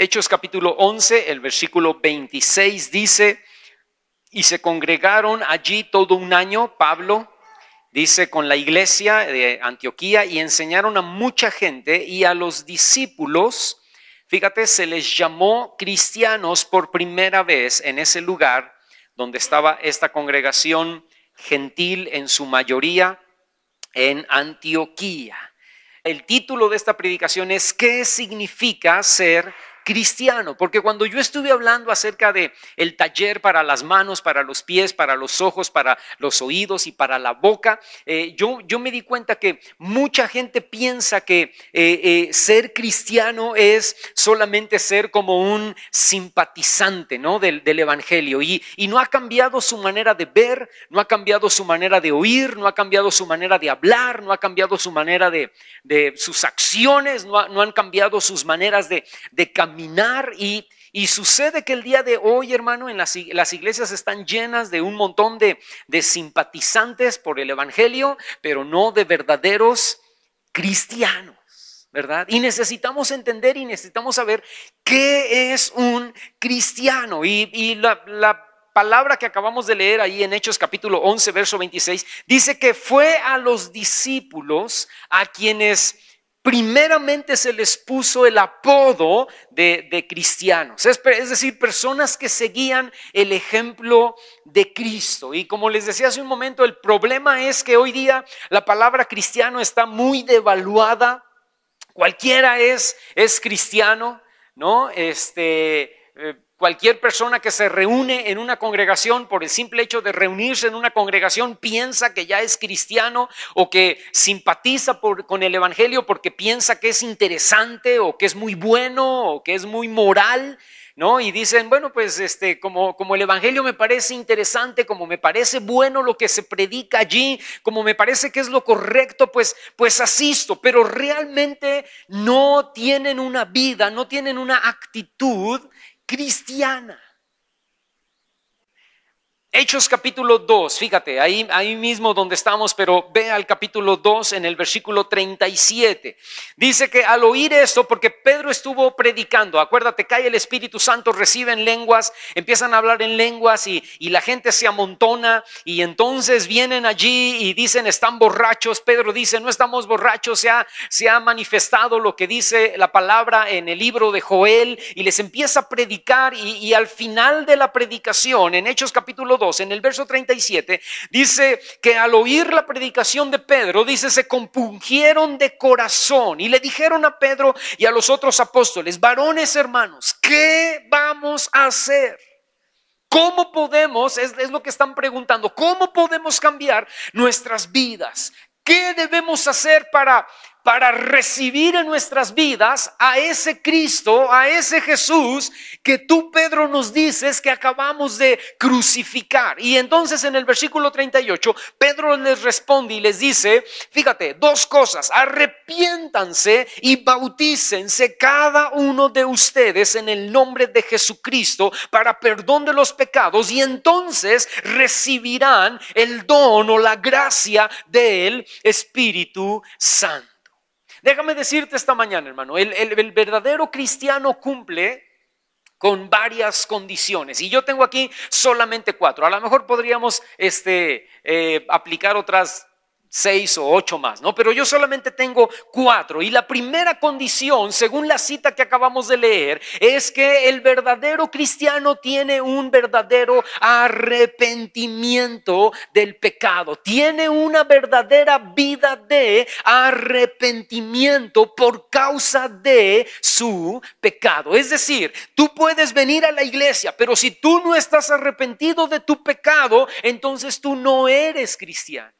Hechos capítulo 11, el versículo 26 dice: y se congregaron allí todo un año, Pablo dice, con la iglesia de Antioquía, y enseñaron a mucha gente, y a los discípulos, fíjate, se les llamó cristianos por primera vez en ese lugar donde estaba esta congregación gentil en su mayoría en Antioquía. El título de esta predicación es ¿qué significa ser cristiano? Porque cuando yo estuve hablando acerca de el taller para las manos, para los pies, para los ojos, para los oídos y para la boca, yo me di cuenta que mucha gente piensa que ser cristiano es solamente ser como un simpatizante, ¿no? del evangelio, y no ha cambiado su manera de ver, no ha cambiado su manera de oír, no ha cambiado su manera de hablar, no ha cambiado su manera de sus acciones, no han cambiado sus maneras de caminar, y sucede que el día de hoy, hermano, en las iglesias están llenas de un montón de simpatizantes por el evangelio, pero no de verdaderos cristianos, ¿verdad? Y necesitamos entender y necesitamos saber qué es un cristiano, y la palabra que acabamos de leer ahí en Hechos capítulo 11, verso 26, dice que fue a los discípulos a quienes primeramente se les puso el apodo de cristianos, es decir, personas que seguían el ejemplo de Cristo. Y como les decía hace un momento, el problema es que hoy día la palabra cristiano está muy devaluada. Cualquiera es cristiano, ¿no? Cualquier persona que se reúne en una congregación, por el simple hecho de reunirse en una congregación, piensa que ya es cristiano, o que simpatiza con el evangelio porque piensa que es interesante, o que es muy bueno, o que es muy moral, ¿no? Y dicen, bueno, pues como el evangelio me parece interesante, como me parece bueno lo que se predica allí, como me parece que es lo correcto, pues asisto. Pero realmente no tienen una vida, no tienen una actitud cristiana. Hechos capítulo 2, fíjate, ahí mismo donde estamos, pero ve al capítulo 2 en el versículo 37. Dice que al oír esto, porque Pedro estuvo predicando, acuérdate, cae el Espíritu Santo, reciben lenguas, empiezan a hablar en lenguas, y la gente se amontona, y entonces vienen allí y dicen, están borrachos. Pedro dice, no estamos borrachos, se ha manifestado lo que dice la palabra en el libro de Joel, y les empieza a predicar, y al final de la predicación, en Hechos capítulo 2, en el verso 37, dice que al oír la predicación de Pedro, dice, se compungieron de corazón y le dijeron a Pedro y a los otros apóstoles, varones hermanos, ¿qué vamos a hacer? ¿Cómo podemos, es lo que están preguntando, cómo podemos cambiar nuestras vidas? ¿Qué debemos hacer para recibir en nuestras vidas a ese Cristo, a ese Jesús que tú, Pedro, nos dices que acabamos de crucificar? Y entonces en el versículo 38, Pedro les responde y les dice, fíjate, dos cosas: arrepiéntanse y bautícense cada uno de ustedes en el nombre de Jesucristo para perdón de los pecados, y entonces recibirán el don o la gracia del Espíritu Santo. Déjame decirte esta mañana, hermano, el verdadero cristiano cumple con varias condiciones, y yo tengo aquí solamente 4. A lo mejor podríamos aplicar otras 6 o 8 más, ¿no? Pero yo solamente tengo 4. Y la primera condición, según la cita que acabamos de leer, es que el verdadero cristiano tiene un verdadero arrepentimiento del pecado. Tiene una verdadera vida de arrepentimiento por causa de su pecado. Es decir, tú puedes venir a la iglesia, pero si tú no estás arrepentido de tu pecado, entonces tú no eres cristiano.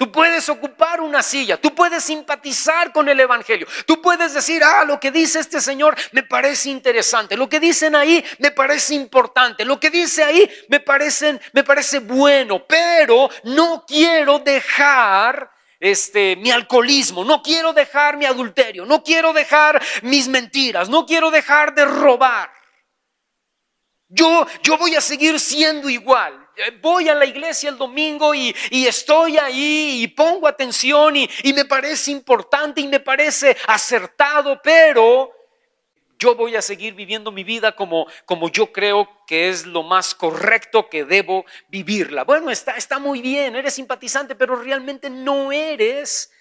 Tú puedes ocupar una silla, tú puedes simpatizar con el evangelio, tú puedes decir, lo que dice este señor me parece interesante, lo que dicen ahí me parece importante, lo que dice ahí me parece bueno, pero no quiero dejar mi alcoholismo, no quiero dejar mi adulterio, no quiero dejar mis mentiras, no quiero dejar de robar. Yo voy a seguir siendo igual. Voy a la iglesia el domingo y estoy ahí y pongo atención y me parece importante y me parece acertado, pero Yo voy a seguir viviendo mi vida como yo creo que es lo más correcto que debo vivirla. Bueno, está muy bien, eres simpatizante, pero realmente no eres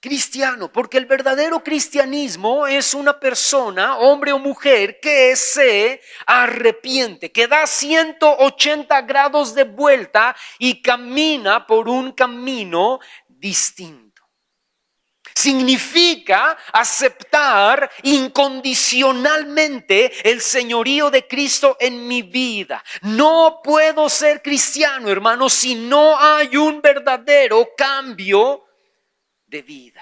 cristiano, porque el verdadero cristianismo es una persona, hombre o mujer, que se arrepiente, que da 180 grados de vuelta y camina por un camino distinto. Significa aceptar incondicionalmente el señorío de Cristo en mi vida. No puedo ser cristiano, hermano, si no hay un verdadero cambio de vida.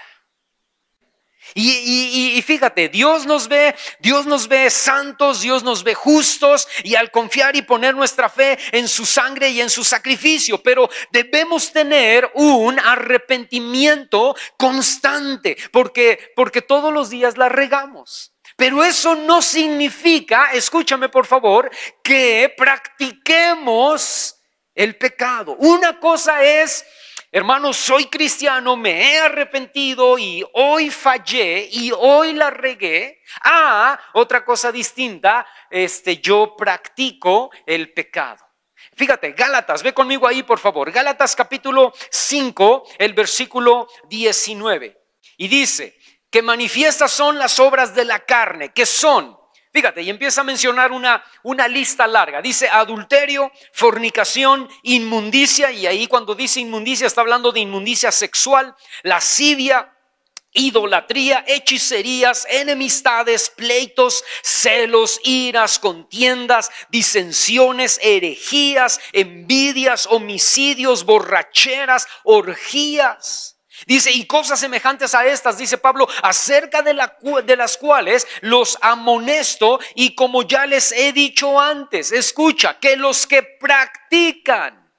Y fíjate, Dios nos ve santos, Dios nos ve justos, y al confiar y poner nuestra fe en su sangre y en su sacrificio, pero debemos tener un arrepentimiento constante, porque todos los días la regamos. Pero eso no significa, escúchame por favor, que practiquemos el pecado. Una cosa es: hermano, soy cristiano, me he arrepentido y hoy fallé y hoy la regué. Otra cosa distinta, yo practico el pecado. Fíjate, Gálatas, ve conmigo ahí por favor. Gálatas capítulo 5, el versículo 19. Y dice que manifiestas son las obras de la carne, que son... Fíjate, y empieza a mencionar una lista larga. Dice adulterio, fornicación, inmundicia, y ahí cuando dice inmundicia está hablando de inmundicia sexual, lascivia, idolatría, hechicerías, enemistades, pleitos, celos, iras, contiendas, disensiones, herejías, envidias, homicidios, borracheras, orgías. Dice, y cosas semejantes a estas, dice Pablo, acerca de las cuales los amonesto, y como ya les he dicho antes, escucha, que los que practican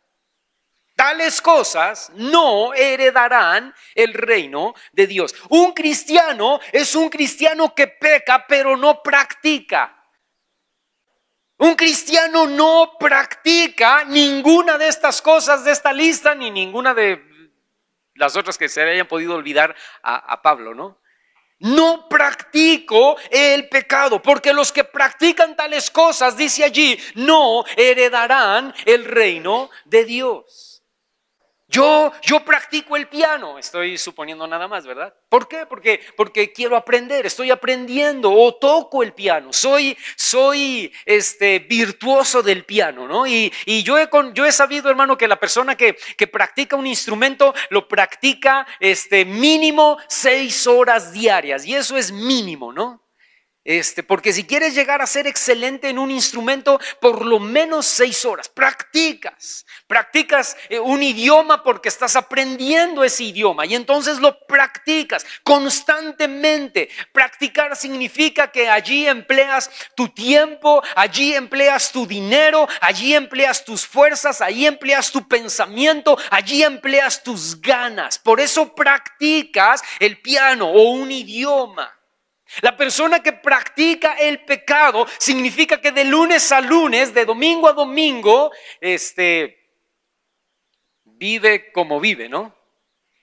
tales cosas no heredarán el reino de Dios. Un cristiano es un cristiano que peca pero no practica. Un cristiano no practica ninguna de estas cosas de esta lista, ni ninguna de las otras que se le hayan podido olvidar a Pablo, ¿no? No practico el pecado, porque los que practican tales cosas, dice allí, no heredarán el reino de Dios. Yo practico el piano, estoy suponiendo nada más, ¿verdad? ¿Por qué? Porque quiero aprender, estoy aprendiendo, o toco el piano, soy virtuoso del piano, ¿no? Y yo he sabido, hermano, que la persona que practica un instrumento lo practica mínimo 6 horas diarias, y eso es mínimo, ¿no? Porque si quieres llegar a ser excelente en un instrumento, por lo menos 6 horas. Practicas un idioma porque estás aprendiendo ese idioma y entonces lo practicas constantemente. Practicar significa que allí empleas tu tiempo, allí empleas tu dinero, allí empleas tus fuerzas, allí empleas tu pensamiento, allí empleas tus ganas. Por eso practicas el piano o un idioma. La persona que practica el pecado significa que de lunes a lunes, de domingo a domingo, vive como vive, ¿no?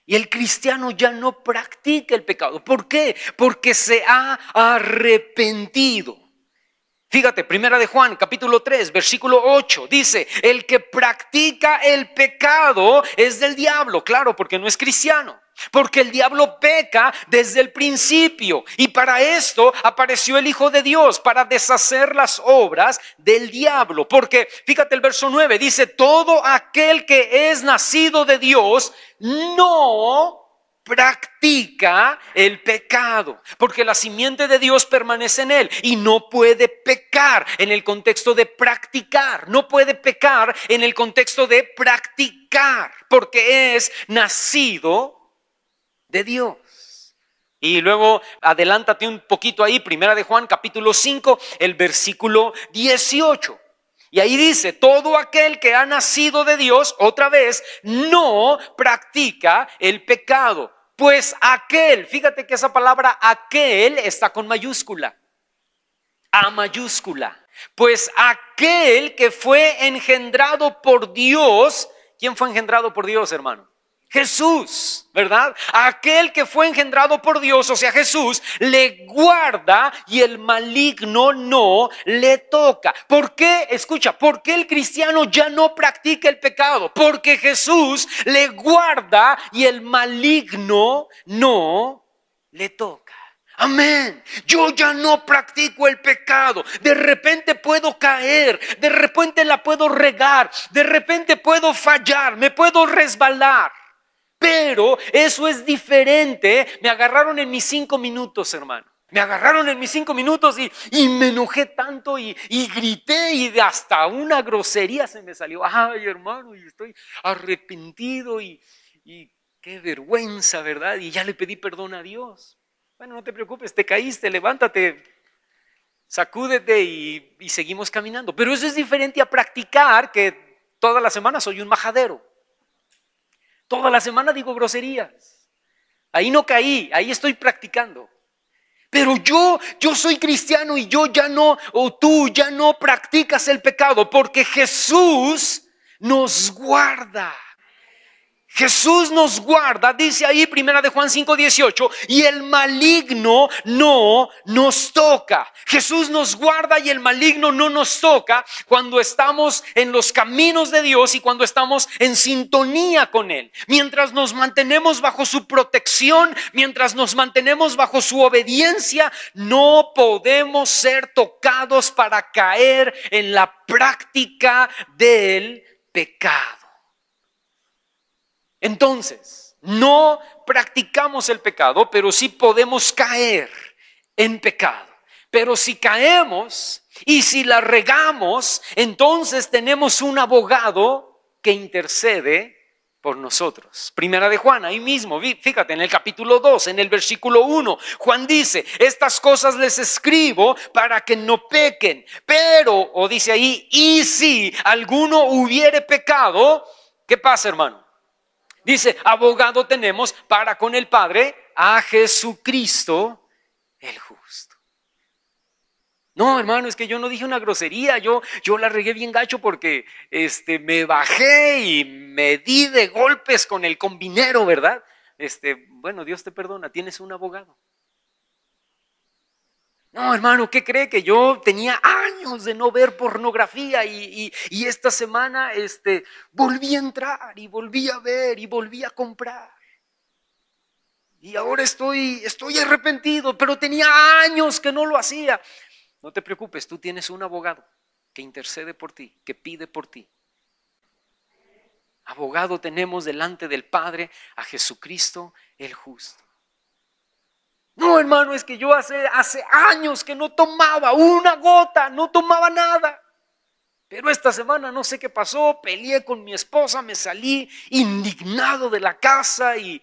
Y el cristiano ya no practica el pecado. ¿Por qué? Porque se ha arrepentido. Fíjate, primera de Juan, capítulo 3, versículo 8, dice, el que practica el pecado es del diablo, claro, porque no es cristiano. Porque el diablo peca desde el principio, y para esto apareció el Hijo de Dios, para deshacer las obras del diablo. Porque fíjate el verso 9, dice, todo aquel que es nacido de Dios no practica el pecado, porque la simiente de Dios permanece en él y no puede pecar en el contexto de practicar, no puede pecar en el contexto de practicar, porque es nacido de Dios. Y luego adelántate un poquito ahí, primera de Juan capítulo 5, el versículo 18. Y ahí dice, todo aquel que ha nacido de Dios, otra vez, no practica el pecado. Pues aquel, fíjate que esa palabra aquel está con mayúscula, A mayúscula. Pues aquel que fue engendrado por Dios, ¿quién fue engendrado por Dios, hermano? Jesús, ¿verdad? Aquel que fue engendrado por Dios, o sea, Jesús, le guarda y el maligno no le toca. ¿Por qué? Escucha, ¿por qué el cristiano ya no practica el pecado? Porque Jesús le guarda y el maligno no le toca. Amén. Yo ya no practico el pecado. De repente puedo caer, de repente la puedo regar, de repente puedo fallar, me puedo resbalar. Pero eso es diferente. Me agarraron en mis 5 minutos, hermano. Me agarraron en mis 5 minutos y me enojé tanto y grité y hasta una grosería se me salió. Ay, hermano, y estoy arrepentido y qué vergüenza, ¿verdad? Y ya le pedí perdón a Dios. Bueno, no te preocupes, te caíste, levántate, sacúdete y seguimos caminando. Pero eso es diferente a practicar que toda la semana soy un majadero. Toda la semana digo groserías. Ahí no caí, ahí estoy practicando. Pero yo soy cristiano y yo ya no, o tú ya no practicas el pecado porque Jesús nos guarda. Jesús nos guarda, dice ahí 1 de Juan 5:18, y el maligno no nos toca. Jesús nos guarda y el maligno no nos toca cuando estamos en los caminos de Dios y cuando estamos en sintonía con Él. Mientras nos mantenemos bajo su protección, mientras nos mantenemos bajo su obediencia, no podemos ser tocados para caer en la práctica del pecado. Entonces, no practicamos el pecado, pero sí podemos caer en pecado. Pero si caemos y si la regamos, entonces tenemos un abogado que intercede por nosotros. Primera de Juan, ahí mismo, fíjate, en el capítulo 2, en el versículo 1, Juan dice, estas cosas les escribo para que no pequen. Pero, o dice ahí, y si alguno hubiere pecado, ¿qué pasa, hermano? Dice, abogado tenemos para con el Padre a Jesucristo el justo. No, hermano, es que yo no dije una grosería, yo la regué bien gacho porque me bajé y me di de golpes con el combinero, ¿verdad? Bueno, Dios te perdona, tienes un abogado. No, hermano, ¿qué cree? Que yo tenía años de no ver pornografía y esta semana volví a entrar y volví a ver y volví a comprar. Y ahora estoy arrepentido, pero tenía años que no lo hacía. No te preocupes, tú tienes un abogado que intercede por ti, que pide por ti. Abogado tenemos delante del Padre a Jesucristo el justo. No, hermano, es que yo hace años que no tomaba una gota, no tomaba nada. Pero esta semana no sé qué pasó, peleé con mi esposa, me salí indignado de la casa y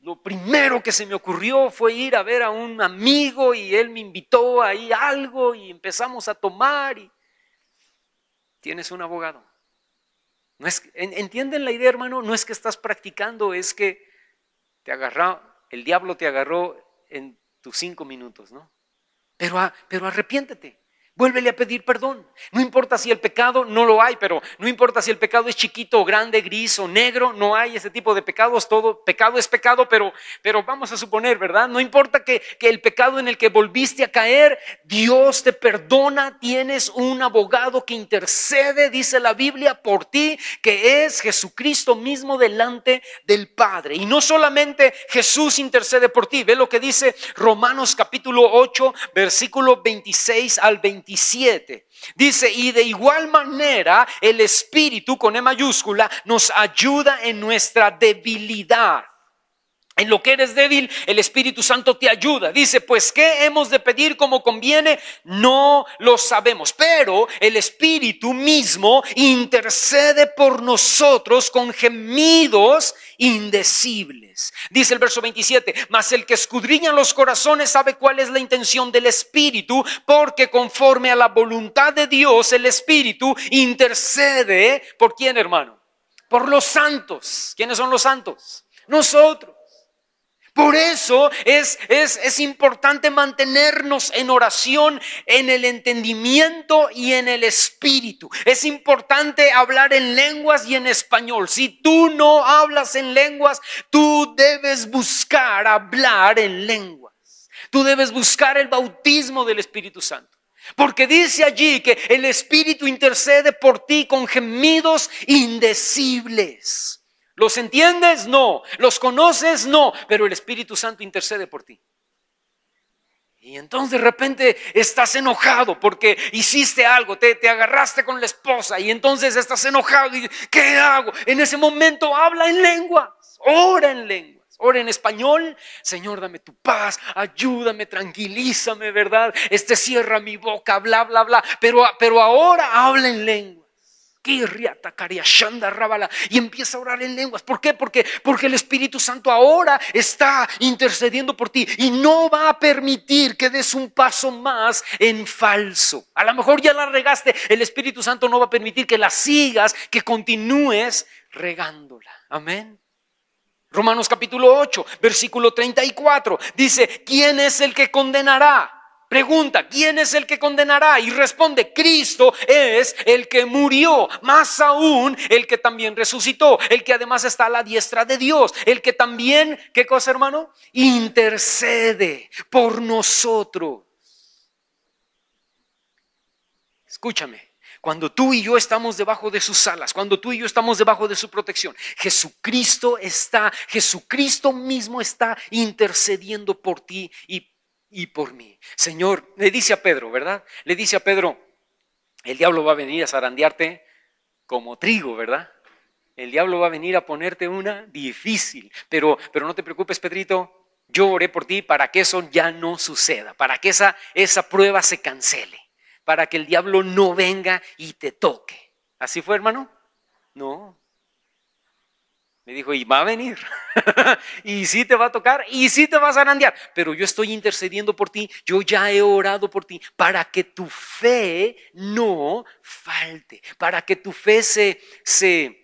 lo primero que se me ocurrió fue ir a ver a un amigo y él me invitó ahí a algo y empezamos a tomar y tienes un abogado. No es, ¿entienden la idea, hermano? No es que estás practicando, es que el diablo te agarró en tus 5 minutos, ¿no? Pero arrepiéntete, vuélvele a pedir perdón. No importa si el pecado no lo hay, pero no importa si el pecado es chiquito o grande, gris o negro, no hay ese tipo de pecados. Todo pecado es pecado, pero vamos a suponer, ¿verdad? No importa que el pecado en el que volviste a caer, Dios te perdona, tienes un abogado que intercede, dice la Biblia, por ti, que es Jesucristo mismo delante del Padre. Y no solamente Jesús intercede por ti, ve lo que dice Romanos capítulo 8, versículo 26 al 27. Dice, y de igual manera el Espíritu con E mayúscula nos ayuda en nuestra debilidad. En lo que eres débil, el Espíritu Santo te ayuda. Dice, pues ¿qué hemos de pedir como conviene? No lo sabemos, pero el Espíritu mismo intercede por nosotros con gemidos indecibles. Dice el verso 27, mas el que escudriña los corazones sabe cuál es la intención del Espíritu, porque conforme a la voluntad de Dios, el Espíritu intercede. ¿Por quién, hermano? Por los santos. ¿Quiénes son los santos? Nosotros. Por eso es importante mantenernos en oración, en el entendimiento y en el espíritu. Es importante hablar en lenguas y en español. Si tú no hablas en lenguas, tú debes buscar hablar en lenguas. Tú debes buscar el bautismo del Espíritu Santo. Porque dice allí que el Espíritu intercede por ti con gemidos indecibles. ¿Los entiendes? No. ¿Los conoces? No. Pero el Espíritu Santo intercede por ti. Y entonces de repente estás enojado porque hiciste algo, te agarraste con la esposa y entonces estás enojado y ¿qué hago? En ese momento habla en lenguas, ora en lenguas. Ora en español, Señor, dame tu paz, ayúdame, tranquilízame, ¿verdad? Cierra mi boca, bla, bla, bla. Pero ahora habla en lenguas. Y empieza a orar en lenguas. ¿Por qué? Porque el Espíritu Santo ahora está intercediendo por ti y no va a permitir que des un paso más en falso. A lo mejor ya la regaste, el Espíritu Santo no va a permitir que la sigas, que continúes regándola. Amén. Romanos capítulo 8, versículo 34, dice, ¿quién es el que condenará? Pregunta, ¿quién es el que condenará? Y responde, Cristo es el que murió, más aún el que también resucitó, el que además está a la diestra de Dios, el que también, ¿qué cosa, hermano? Intercede por nosotros. Escúchame. Cuando tú y yo estamos debajo de sus alas, cuando tú y yo estamos debajo de su protección, Jesucristo mismo está intercediendo por ti y por mí. Señor, le dice a Pedro, ¿verdad? Le dice a Pedro, el diablo va a venir a zarandearte como trigo, ¿verdad? El diablo va a venir a ponerte una difícil, pero no te preocupes, Pedrito, yo oré por ti para que eso ya no suceda, para que esa prueba se cancele. Para que el diablo no venga y te toque. ¿Así fue, hermano? No. Me dijo, y va a venir. Y sí te va a tocar, y sí te vas a zarandear. Pero yo estoy intercediendo por ti, yo ya he orado por ti, para que tu fe no falte, para que tu fe se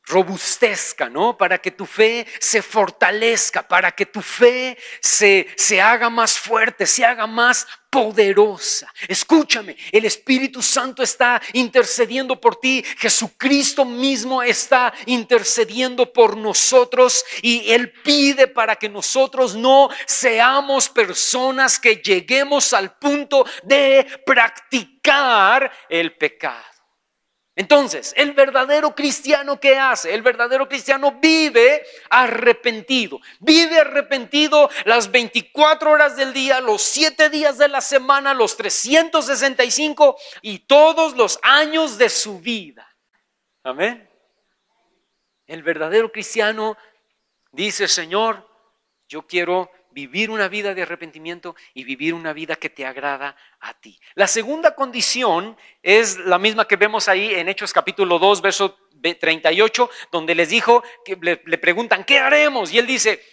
robustezca, ¿no? Para que tu fe se fortalezca, para que tu fe se haga más fuerte, se haga más poderosa. Escúchame, el Espíritu Santo está intercediendo por ti, Jesucristo mismo está intercediendo por nosotros y Él pide para que nosotros no seamos personas que lleguemos al punto de practicar el pecado. Entonces, el verdadero cristiano, ¿qué hace? El verdadero cristiano vive arrepentido. Vive arrepentido las 24 horas del día, los 7 días de la semana, los 365 y todos los años de su vida. Amén. El verdadero cristiano dice, Señor, yo quiero vivir una vida de arrepentimiento y vivir una vida que te agrada a ti. La segunda condición es la misma que vemos ahí en Hechos capítulo 2, verso 38, donde les dijo, que le preguntan, ¿qué haremos? Y él dice,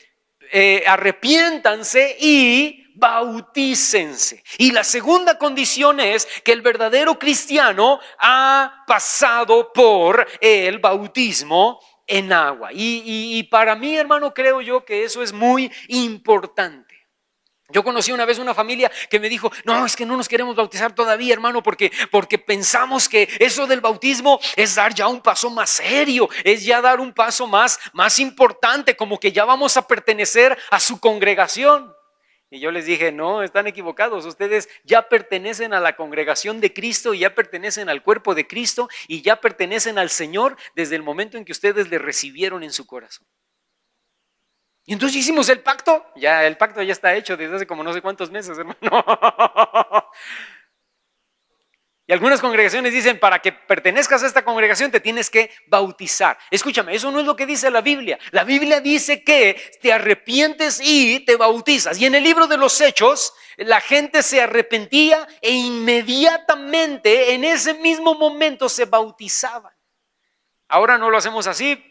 arrepiéntanse y bautícense. Y la segunda condición es que el verdadero cristiano ha pasado por el bautismo en agua. Y para mí, hermano, creo yo que eso es muy importante. Yo conocí una vez una familia que me dijo, no, es que no nos queremos bautizar todavía, hermano, porque pensamos que eso del bautismo es dar ya un paso más serio, es ya dar un paso más importante, como que ya vamos a pertenecer a su congregación. Y yo les dije, no, están equivocados, ustedes ya pertenecen a la congregación de Cristo y ya pertenecen al cuerpo de Cristo y ya pertenecen al Señor desde el momento en que ustedes le recibieron en su corazón. Y entonces hicimos el pacto, el pacto ya está hecho desde hace como no sé cuántos meses, hermano. Y algunas congregaciones dicen, para que pertenezcas a esta congregación te tienes que bautizar. Escúchame, eso no es lo que dice la Biblia. La Biblia dice que te arrepientes y te bautizas. Y en el libro de los Hechos, la gente se arrepentía e inmediatamente en ese mismo momento se bautizaban. Ahora no lo hacemos así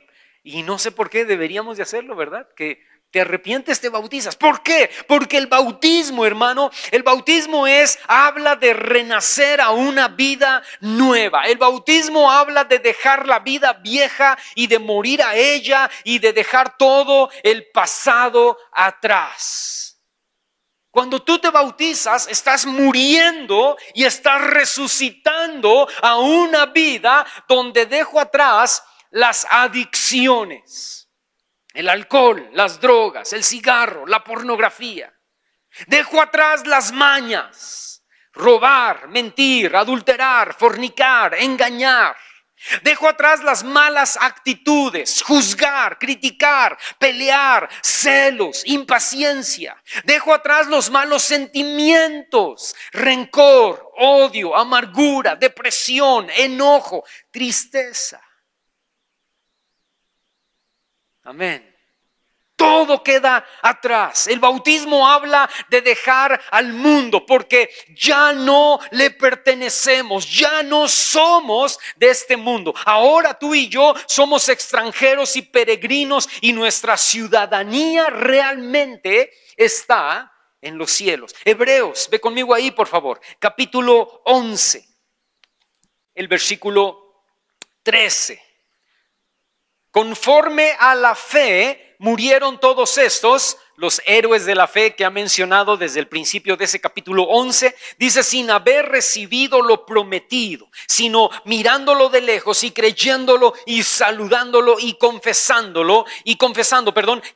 y no sé por qué deberíamos de hacerlo, ¿verdad? Que Te arrepientes, te bautizas. ¿Por qué? Porque el bautismo, hermano, el bautismo habla de renacer a una vida nueva. El bautismo habla de dejar la vida vieja y de morir a ella y de dejar todo el pasado atrás. Cuando tú te bautizas, estás muriendo y estás resucitando a una vida donde dejo atrás las adicciones. El alcohol, las drogas, el cigarro, la pornografía. Dejo atrás las mañas, robar, mentir, adulterar, fornicar, engañar. Dejo atrás las malas actitudes, juzgar, criticar, pelear, celos, impaciencia. Dejo atrás los malos sentimientos, rencor, odio, amargura, depresión, enojo, tristeza. Amén. Todo queda atrás. El bautismo habla de dejar al mundo porque ya no le pertenecemos, ya no somos de este mundo. Ahora tú y yo somos extranjeros y peregrinos y nuestra ciudadanía realmente está en los cielos. Hebreos, ve conmigo ahí por favor, capítulo 11, el versículo 13. Conforme a la fe murieron todos estos, los héroes de la fe que ha mencionado desde el principio de ese capítulo 11, dice sin haber recibido lo prometido, sino mirándolo de lejos y creyéndolo y saludándolo y confesando,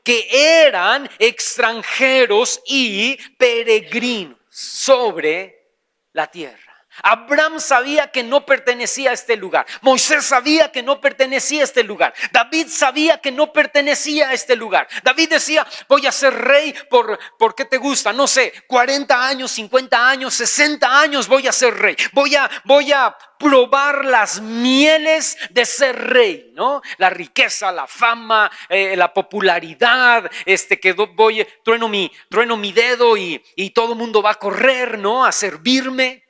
que eran extranjeros y peregrinos sobre la tierra. Abraham sabía que no pertenecía a este lugar. Moisés sabía que no pertenecía a este lugar. David sabía que no pertenecía a este lugar. David decía, voy a ser rey por ¿qué te gusta? No sé, 40 años, 50 años, 60 años voy a ser rey. Voy a probar las mieles de ser rey, ¿no? La riqueza, la fama, la popularidad, trueno mi dedo y todo el mundo va a correr, ¿no? A servirme.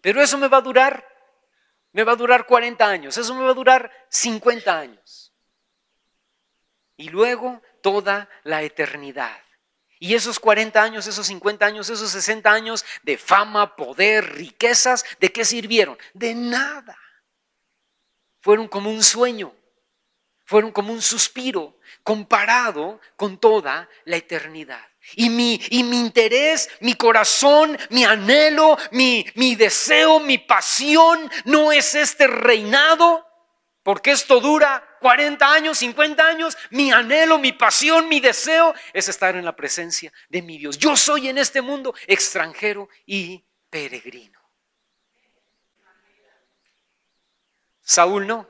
Pero eso me va a durar 40 años, eso me va a durar 50 años. Y luego toda la eternidad. Y esos 40 años, esos 50 años, esos 60 años de fama, poder, riquezas, ¿de qué sirvieron? De nada. Fueron como un sueño, fueron como un suspiro comparado con toda la eternidad. Y mi interés, mi corazón, mi anhelo, mi deseo, mi pasión no es este reinado, porque esto dura 40 años, 50 años. Mi anhelo, mi pasión, mi deseo es estar en la presencia de mi Dios. Yo soy en este mundo extranjero y peregrino. Saúl no.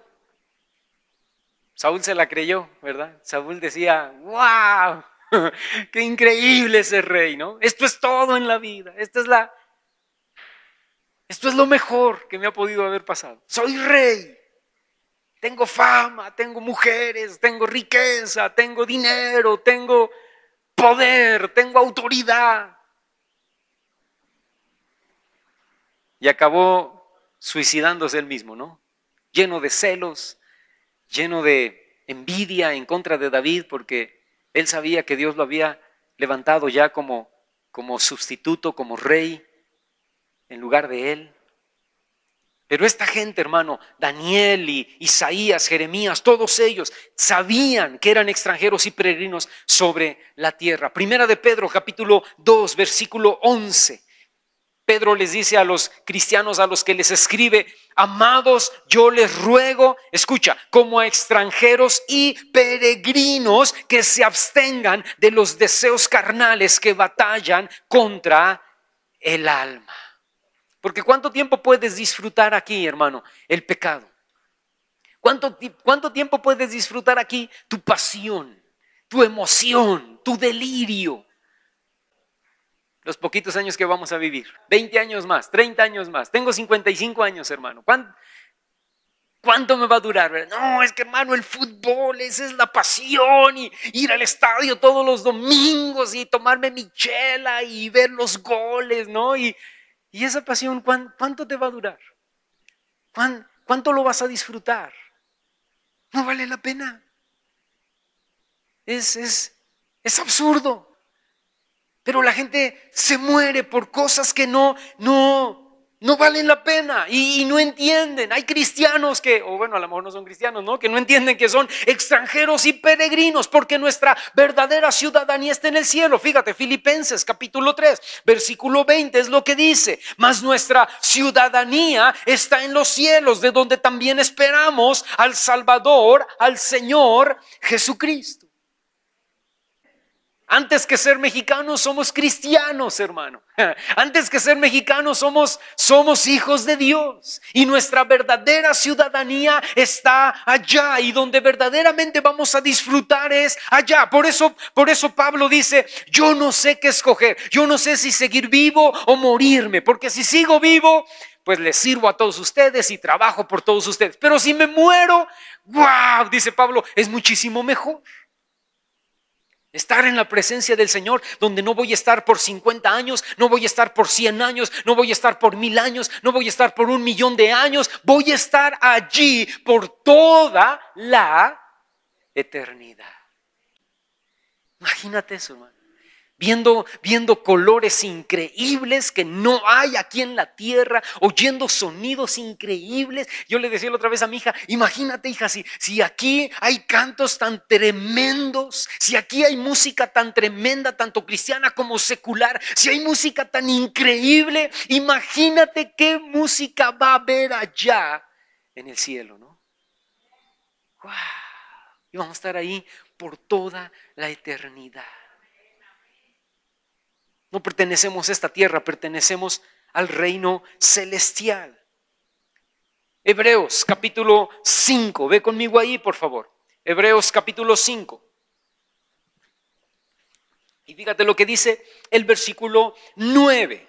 Saúl se la creyó, ¿verdad? Saúl decía, ¡wow! ¡Qué increíble ese rey!, ¿no? Esto es todo en la vida. Esto es lo mejor que me ha podido haber pasado. Soy rey. Tengo fama, tengo mujeres, tengo riqueza, tengo dinero, tengo poder, tengo autoridad. Y acabó suicidándose él mismo, ¿no? Lleno de celos, lleno de envidia en contra de David, porque él sabía que Dios lo había levantado ya como sustituto, como rey, en lugar de él. Pero esta gente, hermano, Daniel y Isaías, Jeremías, todos ellos sabían que eran extranjeros y peregrinos sobre la tierra. Primera de Pedro, capítulo 2, versículo 11. Pedro les dice a los cristianos a los que les escribe, amados, yo les ruego, escucha, como a extranjeros y peregrinos que se abstengan de los deseos carnales que batallan contra el alma. Porque ¿cuánto tiempo puedes disfrutar aquí, hermano, el pecado? ¿Cuánto tiempo puedes disfrutar aquí tu pasión, tu emoción, tu delirio? Los poquitos años que vamos a vivir, 20 años más, 30 años más, tengo 55 años, hermano. ¿Cuánto me va a durar? No, es que, hermano, el fútbol, esa es la pasión, y ir al estadio todos los domingos y tomarme mi chela y ver los goles, ¿no? Y esa pasión, ¿cuánto te va a durar? ¿Cuánto lo vas a disfrutar? No vale la pena. Es Es absurdo. Pero la gente se muere por cosas que no valen la pena y no entienden. Hay cristianos que, o bueno, a lo mejor no son cristianos, ¿no? Que no entienden que son extranjeros y peregrinos porque nuestra verdadera ciudadanía está en el cielo. Fíjate, Filipenses capítulo 3, versículo 20 es lo que dice: mas nuestra ciudadanía está en los cielos, de donde también esperamos al Salvador, al Señor Jesucristo. Antes que ser mexicanos somos cristianos, hermano. Antes que ser mexicanos somos hijos de Dios. Y nuestra verdadera ciudadanía está allá. Y donde verdaderamente vamos a disfrutar es allá. Por eso Pablo dice: yo no sé qué escoger. Yo no sé si seguir vivo o morirme. Porque si sigo vivo, pues les sirvo a todos ustedes y trabajo por todos ustedes. Pero si me muero, ¡wow!, dice Pablo, es muchísimo mejor. Estar en la presencia del Señor, donde no voy a estar por 50 años, no voy a estar por 100 años, no voy a estar por 1000 años, no voy a estar por 1.000.000 de años. Voy a estar allí por toda la eternidad. Imagínate eso, hermano. Viendo colores increíbles que no hay aquí en la tierra, oyendo sonidos increíbles. Yo le decía la otra vez a mi hija: imagínate, hija, si aquí hay cantos tan tremendos, si aquí hay música tan tremenda, tanto cristiana como secular, si hay música tan increíble, imagínate qué música va a haber allá en el cielo, ¿no? ¡Wow! Y vamos a estar ahí por toda la eternidad. No pertenecemos a esta tierra, pertenecemos al reino celestial. Hebreos capítulo 5, ve conmigo ahí, por favor. Hebreos capítulo 5. Y fíjate lo que dice el versículo 9.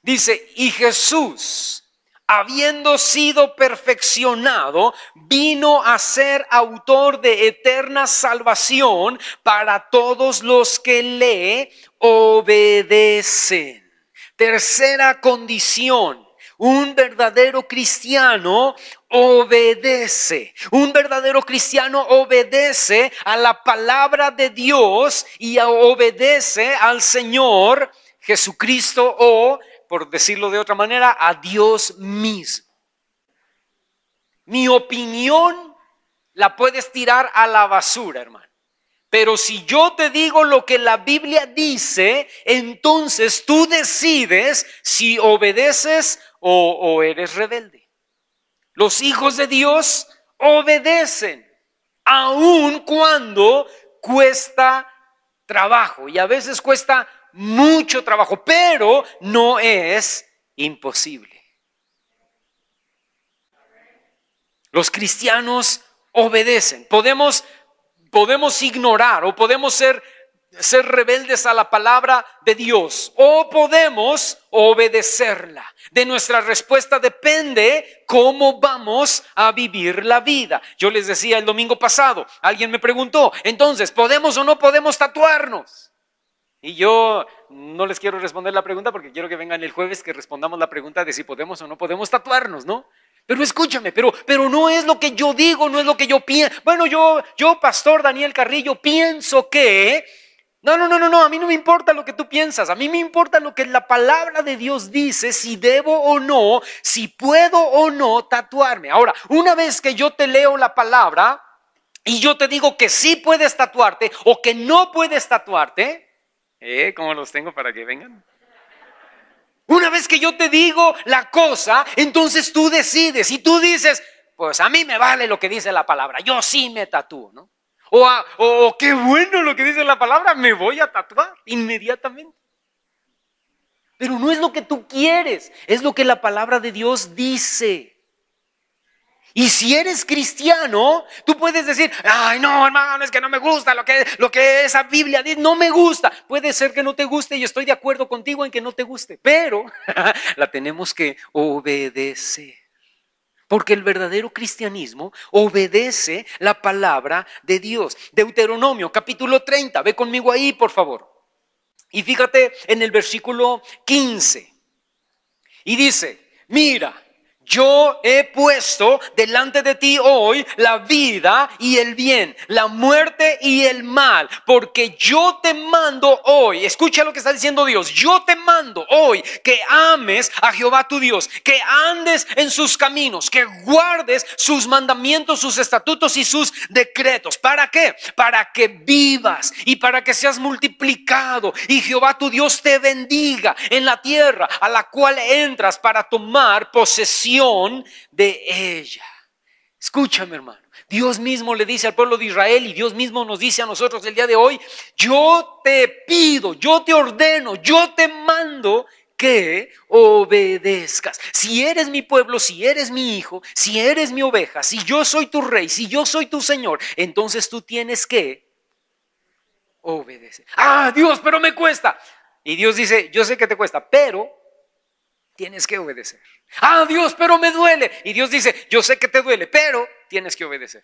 Dice: y Jesús, habiendo sido perfeccionado, vino a ser autor de eterna salvación para todos los que le obedecen. Tercera condición: un verdadero cristiano obedece. Un verdadero cristiano obedece a la palabra de Dios y obedece al Señor Jesucristo, o, por decirlo de otra manera, a Dios mismo. Mi opinión la puedes tirar a la basura, hermano. Pero si yo te digo lo que la Biblia dice, entonces tú decides si obedeces o eres rebelde. Los hijos de Dios obedecen, aun cuando cuesta trabajo. Y a veces cuesta mucho trabajo, pero no es imposible. Los cristianos obedecen. Podemos ignorar o podemos ser rebeldes a la palabra de Dios, o podemos obedecerla. De nuestra respuesta depende cómo vamos a vivir la vida. Yo les decía el domingo pasado, alguien me preguntó: entonces, ¿podemos o no podemos tatuarnos? Y yo no les quiero responder la pregunta porque quiero que vengan el jueves que respondamos la pregunta de si podemos o no podemos tatuarnos, ¿no? Pero escúchame, pero no es lo que yo digo, no es lo que yo pienso. Bueno, yo, Pastor Daniel Carrillo, pienso que... No, a mí no me importa lo que tú piensas. A mí me importa lo que la palabra de Dios dice, si debo o no, si puedo o no tatuarme. Ahora, una vez que yo te leo la palabra y yo te digo que sí puedes tatuarte o que no puedes tatuarte, ¿cómo los tengo para que vengan? Una vez que yo te digo la cosa, entonces tú decides y tú dices: pues a mí me vale lo que dice la palabra, yo sí me tatúo, ¿no? O qué bueno lo que dice la palabra, me voy a tatuar inmediatamente. Pero no es lo que tú quieres, es lo que la palabra de Dios dice. Y si eres cristiano, tú puedes decir: ay, no, hermano, es que no me gusta lo que esa Biblia dice, no me gusta. Puede ser que no te guste y estoy de acuerdo contigo en que no te guste, pero la tenemos que obedecer. Porque el verdadero cristianismo obedece la palabra de Dios. Deuteronomio capítulo 30, ve conmigo ahí, por favor. Y fíjate en el versículo 15. Y dice: mira, yo he puesto delante de ti hoy la vida y el bien, la muerte y el mal, porque yo te mando hoy, escucha lo que está diciendo Dios, yo te mando hoy que ames a Jehová tu Dios, que andes en sus caminos, que guardes sus mandamientos, sus estatutos y sus decretos. ¿Para qué? Para que vivas y para que seas multiplicado y Jehová tu Dios te bendiga en la tierra a la cual entras para tomar posesión de ella. Escúchame, hermano. Dios mismo le dice al pueblo de Israel y Dios mismo nos dice a nosotros el día de hoy: yo te pido, yo te ordeno, yo te mando que obedezcas. Si eres mi pueblo, si eres mi hijo, si eres mi oveja, si yo soy tu rey, si yo soy tu Señor, entonces tú tienes que obedecer. Ah, Dios, pero me cuesta. Y Dios dice: yo sé que te cuesta, pero tienes que obedecer. Ah, Dios, pero me duele. Y Dios dice: yo sé que te duele, pero tienes que obedecer.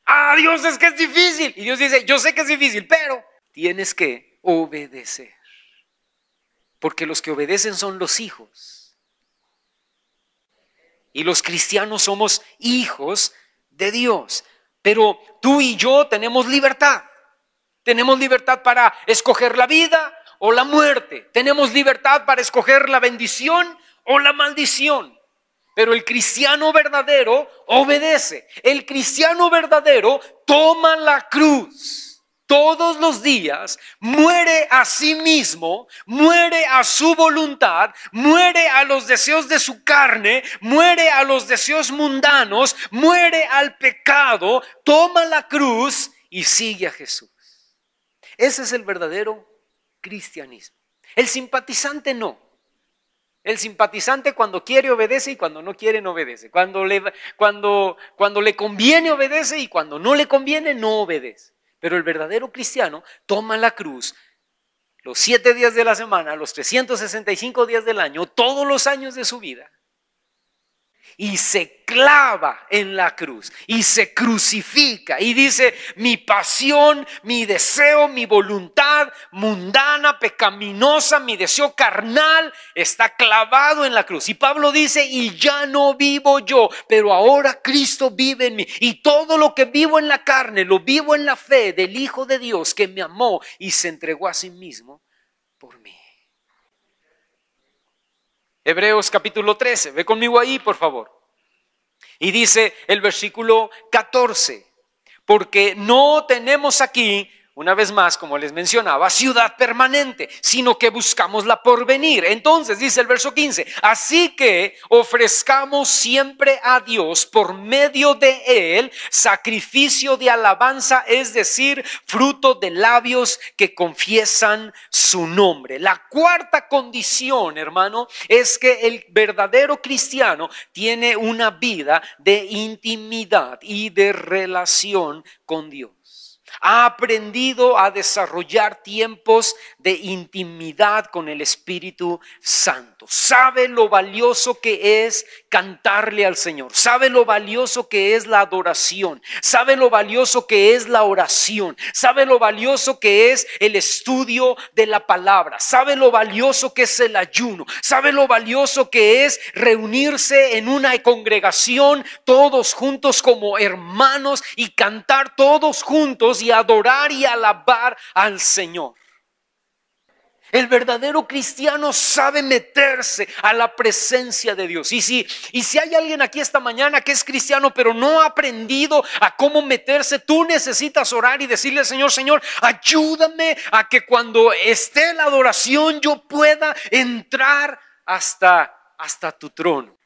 Ah, Dios, es que es difícil. Y Dios dice: yo sé que es difícil, pero tienes que obedecer. Porque los que obedecen son los hijos. Y los cristianos somos hijos de Dios. Pero tú y yo tenemos libertad. Tenemos libertad para escoger la vida o la muerte. Tenemos libertad para escoger la bendición o la maldición. Pero el cristiano verdadero obedece. El cristiano verdadero toma la cruz todos los días, muere a sí mismo, muere a su voluntad, muere a los deseos de su carne, muere a los deseos mundanos, muere al pecado, toma la cruz y sigue a Jesús. Ese es el verdadero cristianismo. El simpatizante no. El simpatizante cuando quiere obedece y cuando no quiere no obedece. Cuando le conviene obedece y cuando no le conviene no obedece. Pero el verdadero cristiano toma la cruz los 7 días de la semana, los 365 días del año, todos los años de su vida. Y se clava en la cruz y se crucifica y dice: mi pasión, mi deseo, mi voluntad mundana, pecaminosa, mi deseo carnal está clavado en la cruz. Y Pablo dice: y ya no vivo yo, pero ahora Cristo vive en mí. Y todo lo que vivo en la carne, lo vivo en la fe del Hijo de Dios que me amó y se entregó a sí mismo por mí. Hebreos capítulo 13, ve conmigo ahí por favor. Y dice el versículo 14, porque no tenemos aquí, una vez más, como les mencionaba, ciudad permanente, sino que buscamos la porvenir. Entonces dice el verso 15, así que ofrezcamos siempre a Dios por medio de Él sacrificio de alabanza, es decir, fruto de labios que confiesan su nombre. La cuarta condición, hermano, es que el verdadero cristiano tiene una vida de intimidad y de relación con Dios. Ha aprendido a desarrollar tiempos de intimidad con el Espíritu Santo. Sabe lo valioso que es cantarle al Señor. Sabe lo valioso que es la adoración. Sabe lo valioso que es la oración. Sabe lo valioso que es el estudio de la palabra. Sabe lo valioso que es el ayuno. Sabe lo valioso que es reunirse en una congregación todos juntos como hermanos y cantar todos juntos y adorar y alabar al Señor. El verdadero cristiano sabe meterse a la presencia de Dios. Y si hay alguien aquí esta mañana que es cristiano pero no ha aprendido a cómo meterse, tú necesitas orar y decirle al Señor: Señor, ayúdame a que cuando esté la adoración yo pueda entrar hasta tu trono.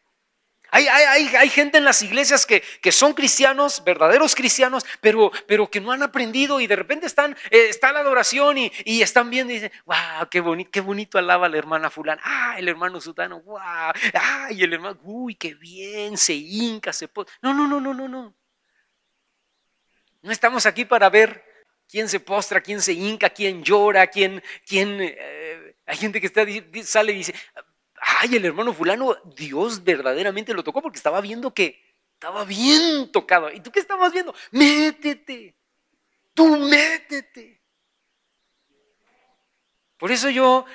Hay gente en las iglesias que son cristianos, verdaderos cristianos, pero que no han aprendido y de repente está la adoración y están viendo y dicen: wow, qué bonito alaba la hermana fulana, el hermano sutano, wow, y el hermano, uy, qué bien, se hinca, se pone. No. No estamos aquí para ver quién se postra, quién se hinca, quién llora, hay gente que sale y dice: el hermano fulano, Dios verdaderamente lo tocó porque estaba viendo que estaba bien tocado. ¿Y tú qué estabas viendo? Métete, tú métete. Por eso yo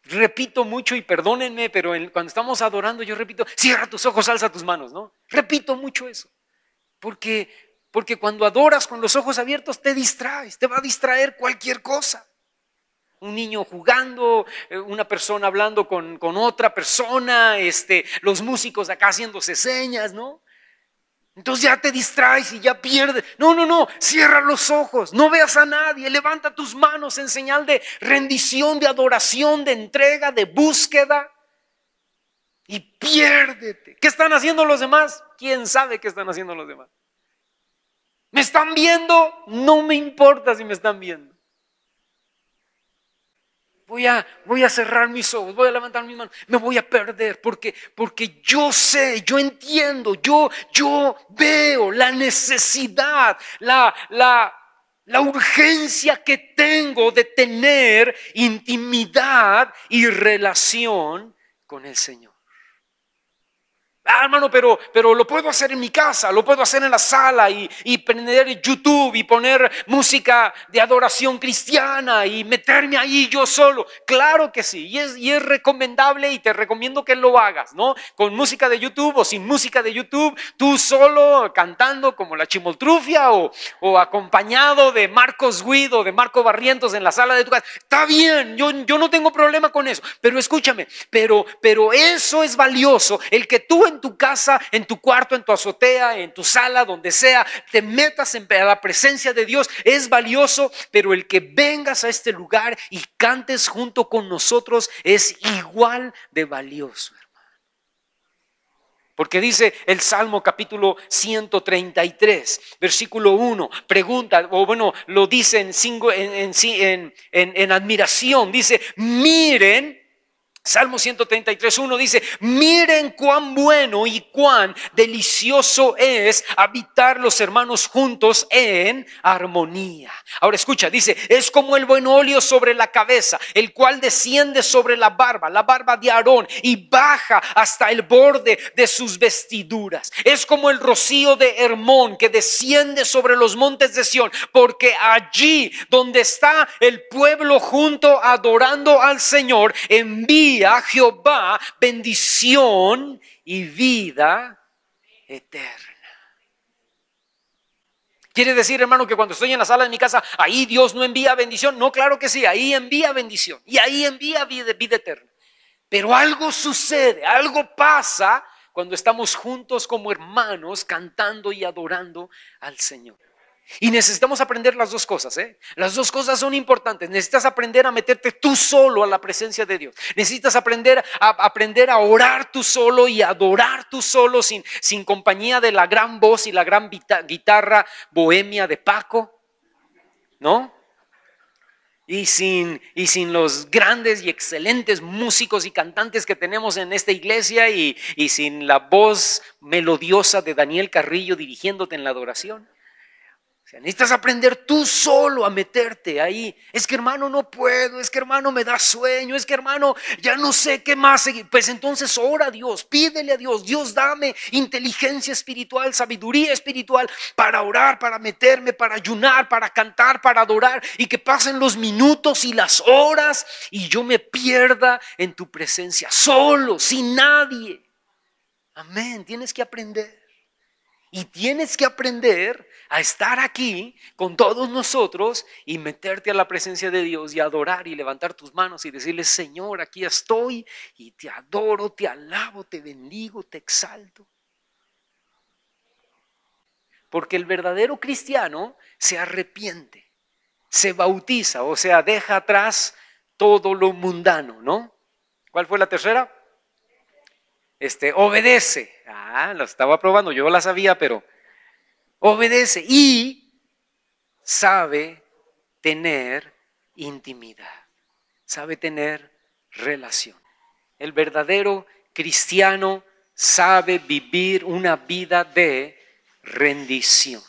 repito mucho y perdónenme, pero cuando estamos adorando yo repito, cierra tus ojos, alza tus manos, ¿no? Repito mucho eso, porque cuando adoras con los ojos abiertos te distraes, te va a distraer cualquier cosa. Un niño jugando, una persona hablando con otra persona, los músicos acá haciéndose señas, ¿no? Entonces ya te distraes y ya pierdes. No, cierra los ojos, no veas a nadie, levanta tus manos en señal de rendición, de adoración, de entrega, de búsqueda y piérdete. ¿Qué están haciendo los demás? ¿Quién sabe qué están haciendo los demás? ¿Me están viendo? No me importa si me están viendo. Voy a cerrar mis ojos, voy a levantar mis manos, me voy a perder porque yo sé, yo entiendo, yo veo la necesidad, la urgencia que tengo de tener intimidad y relación con el Señor. Hermano, pero lo puedo hacer en mi casa, lo puedo hacer en la sala y prender YouTube y poner música de adoración cristiana y meterme ahí yo solo. Claro que sí, y es recomendable y te recomiendo que lo hagas, ¿no? Con música de YouTube o sin música de YouTube, tú solo cantando como la Chimoltrufia o acompañado de Marcos Witt o de Marco Barrientos en la sala de tu casa. Está bien, yo no tengo problema con eso, pero escúchame, pero eso es valioso, el que tú en tu casa, en tu cuarto, en tu azotea, en tu sala, donde sea, te metas a la presencia de Dios, es valioso, pero el que vengas a este lugar y cantes junto con nosotros es igual de valioso, hermano. Porque dice el Salmo capítulo 133, versículo 1, pregunta, o bueno, lo dice en admiración, dice, miren. Salmo 133:1 dice, miren cuán bueno y cuán delicioso es habitar los hermanos juntos en armonía. Ahora escucha, dice, es como el buen óleo sobre la cabeza, el cual desciende sobre la barba de Aarón y baja hasta el borde de sus vestiduras. Es como el rocío de Hermón que desciende sobre los montes de Sión, porque allí donde está el pueblo junto adorando al Señor, envía a Jehová bendición y vida eterna. ¿Quiere decir, hermano, que cuando estoy en la sala de mi casa, ahí Dios no envía bendición? No, claro que sí, ahí envía bendición y ahí envía vida eterna. Pero algo sucede, algo pasa cuando estamos juntos como hermanos cantando y adorando al Señor. Y necesitamos aprender las dos cosas, ¿eh? Las dos cosas son importantes. Necesitas aprender a meterte tú solo a la presencia de Dios. Necesitas aprender a orar tú solo y a adorar tú solo sin compañía de la gran voz y la gran guitarra bohemia de Paco, ¿no? Y sin los grandes y excelentes músicos y cantantes que tenemos en esta iglesia y sin la voz melodiosa de Daniel Carrillo dirigiéndote en la adoración. O sea, necesitas aprender tú solo a meterte ahí. Es que hermano no puedo, es que hermano me da sueño, es que hermano ya no sé qué más seguir. Pues entonces ora a Dios, pídele a Dios, Dios dame inteligencia espiritual, sabiduría espiritual para orar, para meterme, para ayunar, para cantar, para adorar y que pasen los minutos y las horas y yo me pierda en tu presencia, solo, sin nadie. Amén, tienes que aprender. Y tienes que aprender a estar aquí con todos nosotros y meterte a la presencia de Dios y adorar y levantar tus manos y decirle, Señor, aquí estoy y te adoro, te alabo, te bendigo, te exalto. Porque el verdadero cristiano se arrepiente, se bautiza, o sea, deja atrás todo lo mundano, ¿no? ¿Cuál fue la tercera? Obedece. Lo estaba probando, yo la sabía, pero obedece y sabe tener intimidad, sabe tener relación. El verdadero cristiano sabe vivir una vida de rendición.